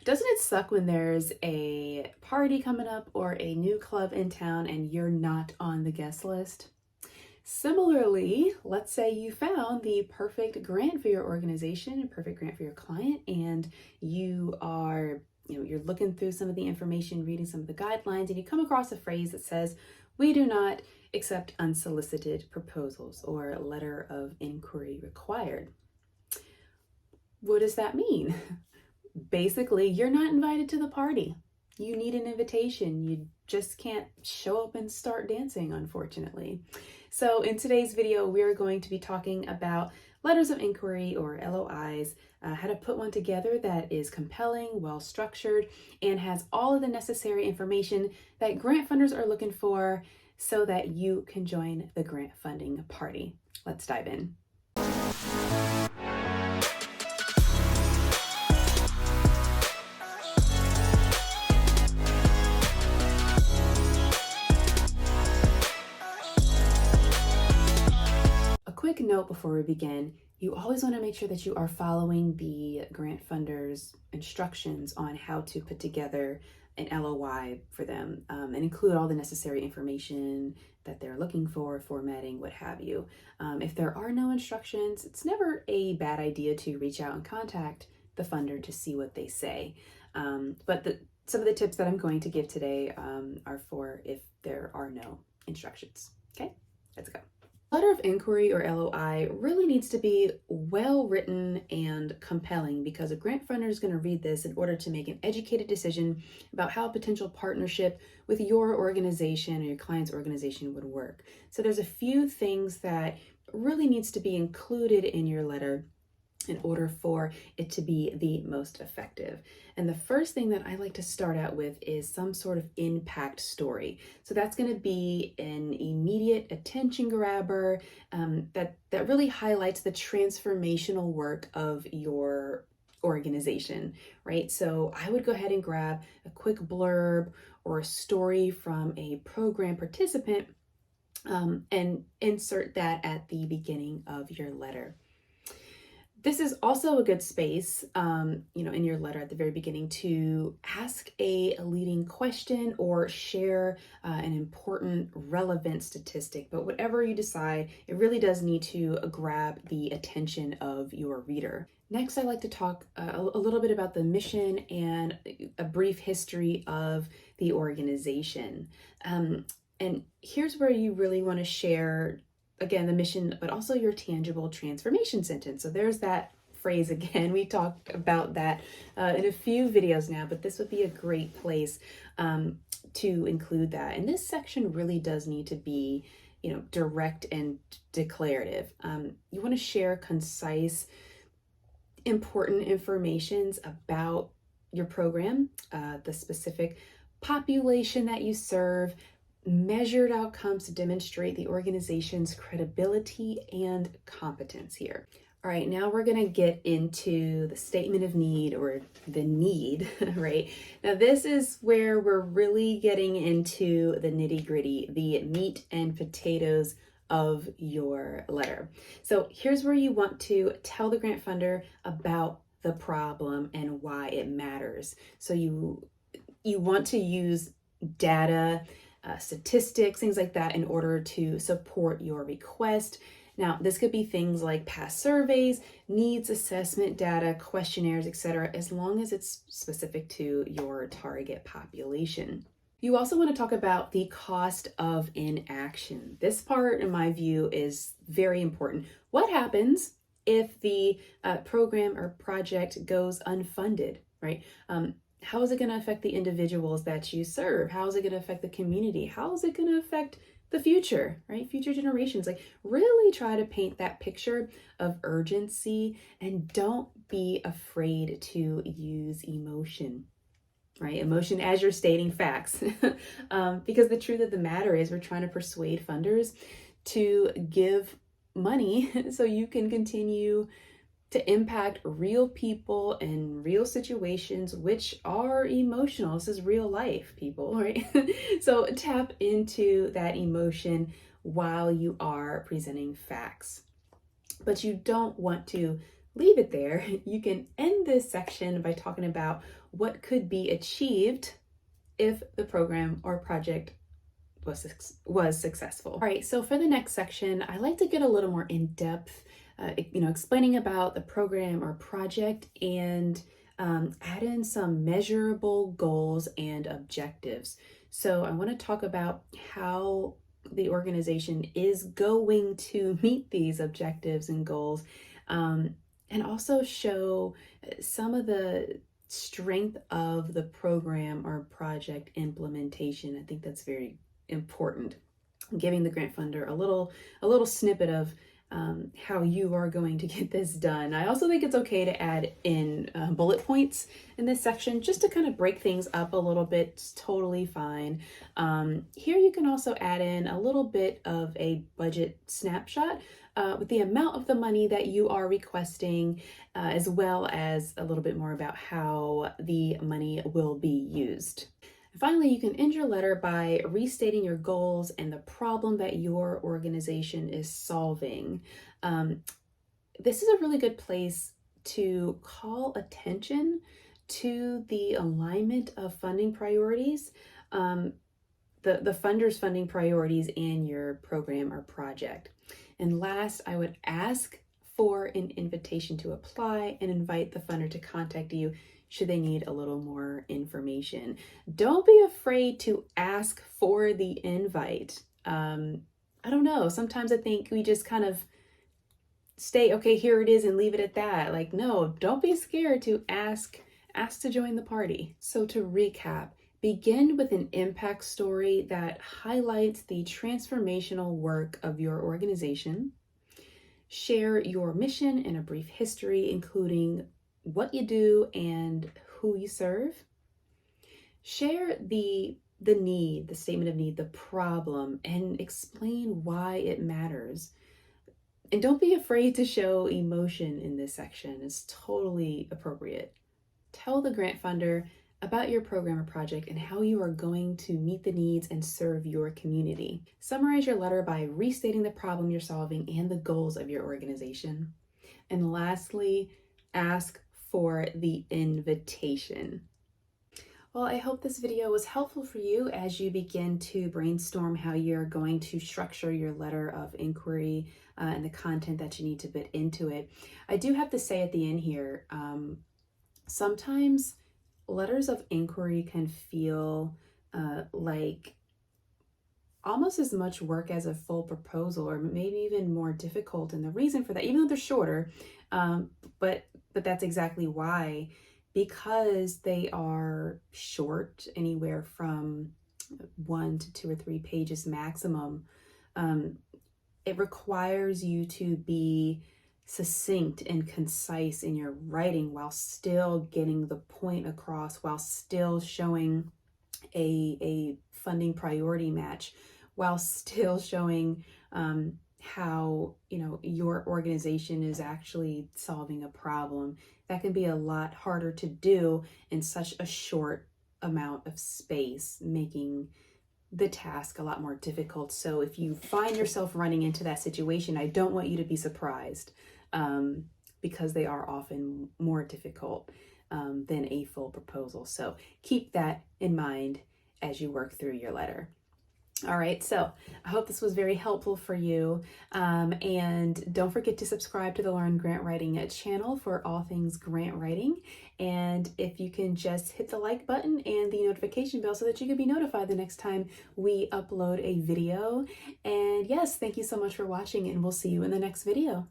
Doesn't it suck when there's a party coming up or a new club in town and you're not on the guest list? Similarly, let's say you found the perfect grant for your organization, a perfect grant for your client, and you are, you're looking through some of the information, reading some of the guidelines, and you come across a phrase that says, "We do not accept unsolicited proposals," or "letter of inquiry required." What does that mean? Basically, you're not invited to the party. You need an invitation. You just can't show up and start dancing, unfortunately. So in today's video, we're going to be talking about letters of inquiry, or LOIs, how to put one together that is compelling, well-structured, and has all of the necessary information that grant funders are looking for so that you can join the grant funding party. Let's dive in. Quick note before we begin, you always want to make sure that you are following the grant funders' instructions on how to put together an LOI for them, and include all the necessary information that they're looking for, formatting, what have you. If there are no instructions, it's never a bad idea to reach out and contact the funder to see what they say. But some of the tips that I'm going to give today are for if there are no instructions. Okay, let's go. Letter of inquiry, or LOI, really needs to be well written and compelling, because a grant funder is going to read this in order to make an educated decision about how a potential partnership with your organization or your client's organization would work. So there's a few things that really needs to be included in your letter in order for it to be the most effective. And the first thing that I like to start out with is some sort of impact story. So that's going to be an immediate attention grabber that really highlights the transformational work of your organization, right? So I would go ahead and grab a quick blurb or a story from a program participant and insert that at the beginning of your letter. This is also a good space, in your letter at the very beginning, to ask a leading question or share an important, relevant statistic. But whatever you decide, it really does need to grab the attention of your reader. Next, I like to talk a little bit about the mission and a brief history of the organization. And here's where you really want to share, again, the mission, but also your tangible transformation sentence. So there's that phrase again. We talked about that in a few videos now, but this would be a great place to include that. And this section really does need to be, direct and declarative. You want to share concise, important informations about your program, the specific population that you serve, measured outcomes to demonstrate the organization's credibility and competence here. All right, now we're going to get into the statement of need, or the need, right? Now this is where we're really getting into the nitty-gritty, the meat and potatoes of your letter. So here's where you want to tell the grant funder about the problem and why it matters. So you want to use data, statistics, things like that in order to support your request. Now, this could be things like past surveys, needs assessment data, questionnaires, etc., as long as it's specific to your target population. You also want to talk about the cost of inaction. This part, in my view, is very important. What happens if the program or project goes unfunded, right? How is it going to affect the individuals that you serve? How is it going to affect the community? How is it going to affect the future, right? Future generations. Like, really try to paint that picture of urgency, and don't be afraid to use emotion, right? Emotion as you're stating facts. Because the truth of the matter is, we're trying to persuade funders to give money so you can continue to impact real people and real situations, which are emotional. This is real life, people, right? So tap into that emotion while you are presenting facts. But you don't want to leave it there. You can end this section by talking about what could be achieved if the program or project was successful. All right, so for the next section, I like to get a little more in depth, explaining about the program or project and add in some measurable goals and objectives. So I want to talk about how the organization is going to meet these objectives and goals, and also show some of the strength of the program or project implementation. I think that's very important, giving the grant funder a little snippet of how you are going to get this done. I also think it's okay to add in bullet points in this section just to kind of break things up a little bit. It's totally fine. Here you can also add in a little bit of a budget snapshot with the amount of the money that you are requesting, as well as a little bit more about how the money will be used. Finally, you can end your letter by restating your goals and the problem that your organization is solving. This is a really good place to call attention to the alignment of funding priorities, the funder's funding priorities in your program or project. And last, I would ask for an invitation to apply and invite the funder to contact you should they need a little more information. Don't be afraid to ask for the invite. I don't know, sometimes I think we just kind of stay, okay, here it is, and leave it at that. Like, no, don't be scared to ask to join the party. So to recap, begin with an impact story that highlights the transformational work of your organization. Share your mission and a brief history, including what you do and who you serve. Share the need, the statement of need, the problem, and explain why it matters. And don't be afraid to show emotion in this section. It's totally appropriate. Tell the grant funder about your program or project and how you are going to meet the needs and serve your community. Summarize your letter by restating the problem you're solving and the goals of your organization. And lastly, ask for the invitation. Well, I hope this video was helpful for you as you begin to brainstorm how you're going to structure your letter of inquiry and the content that you need to put into it. I do have to say at the end here, sometimes letters of inquiry can feel like almost as much work as a full proposal, or maybe even more difficult. And the reason for that, even though they're shorter, but that's exactly why, because they are short, anywhere from 1 to 2 or 3 pages maximum. It requires you to be succinct and concise in your writing while still getting the point across, while still showing a funding priority match, while still showing how your organization is actually solving a problem. That can be a lot harder to do in such a short amount of space, making the task a lot more difficult. So if you find yourself running into that situation, I don't want you to be surprised, because they are often more difficult than a full proposal. So keep that in mind as you work through your letter. All right, so I hope this was very helpful for you. And don't forget to subscribe to the Learn Grant Writing channel for all things grant writing. And if you can just hit the like button and the notification bell so that you can be notified the next time we upload a video. And yes, thank you so much for watching, and we'll see you in the next video.